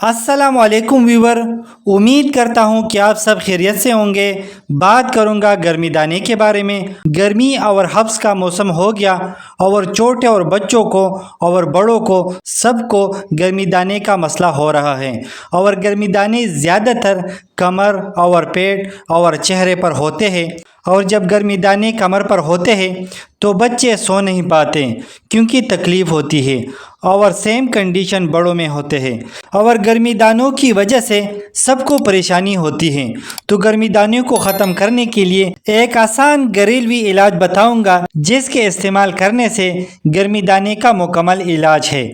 अस्सलाम वालेकुम व्यूवर, उम्मीद करता हूँ कि आप सब खैरियत से होंगे। बात करूँगा गर्मी दाने के बारे में। गर्मी और हब्स का मौसम हो गया और छोटे और बच्चों को और बड़ों को सबको गर्मी दाने का मसला हो रहा है। और गर्मी दाने ज़्यादातर कमर और पेट और चेहरे पर होते हैं। और जब गर्मी दाने कमर पर होते हैं तो बच्चे सो नहीं पाते क्योंकि तकलीफ़ होती है। और सेम कंडीशन बड़ों में होते हैं और गर्मी दानों की वजह से सबको परेशानी होती है। तो गर्मी दानों को ख़त्म करने के लिए एक आसान घरेलू इलाज बताऊंगा जिसके इस्तेमाल करने से गर्मी दाने का मुकम्मल इलाज है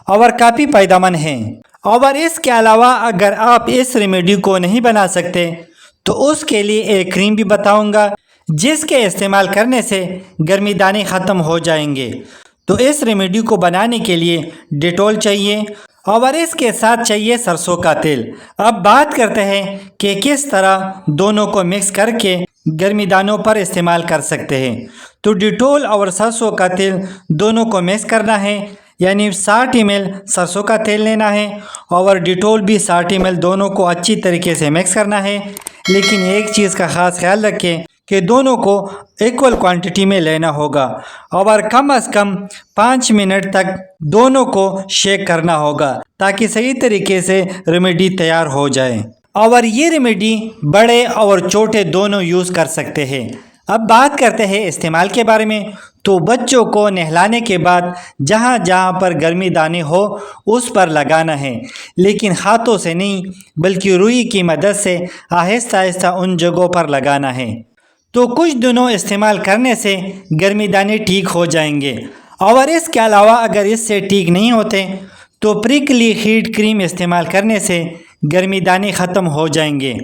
और काफ़ी फ़ायदेमंद है। और इसके अलावा अगर आप इस रेमेडी को नहीं बना सकते तो उसके लिए एक क्रीम भी बताऊंगा जिसके इस्तेमाल करने से गर्मी दाने ख़त्म हो जाएंगे। तो इस रेमेडी को बनाने के लिए डेटॉल चाहिए और इसके साथ चाहिए सरसों का तेल। अब बात करते हैं कि किस तरह दोनों को मिक्स करके गर्मी दानों पर इस्तेमाल कर सकते हैं। तो डेटॉल और सरसों का तेल दोनों को मिक्स करना है, यानी 60 ml सरसों का तेल लेना है और डेटॉल भी 60 ml, दोनों को अच्छी तरीके से मिक्स करना है। लेकिन एक चीज़ का ख़ास ख्याल रखें कि दोनों को इक्वल क्वांटिटी में लेना होगा और कम से कम 5 मिनट तक दोनों को शेक करना होगा ताकि सही तरीके से रेमेडी तैयार हो जाए। और ये रेमेडी बड़े और छोटे दोनों यूज़ कर सकते हैं। अब बात करते हैं इस्तेमाल के बारे में। तो बच्चों को नहलाने के बाद जहाँ जहाँ पर गर्मी दाने हो उस पर लगाना है, लेकिन हाथों से नहीं बल्कि रुई की मदद से आहिस्ता आहिस्ता उन जगहों पर लगाना है। तो कुछ दिनों इस्तेमाल करने से गर्मी दाने ठीक हो जाएंगे। और इसके अलावा अगर इससे ठीक नहीं होते तो प्रिकली हीट क्रीम इस्तेमाल करने से गर्मी दाने ख़त्म हो जाएंगे।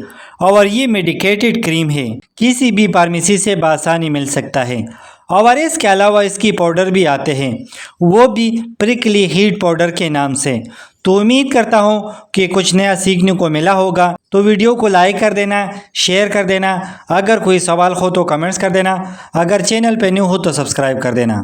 और ये मेडिकेटेड क्रीम है, किसी भी फार्मेसी से बआसानी मिल सकता है। और इसके अलावा इसकी पाउडर भी आते हैं, वो भी प्रिकली हीट पाउडर के नाम से। तो उम्मीद करता हूँ कि कुछ नया सीखने को मिला होगा। तो वीडियो को लाइक कर देना, शेयर कर देना, अगर कोई सवाल हो तो कमेंट्स कर देना, अगर चैनल पे न्यू हो तो सब्सक्राइब कर देना।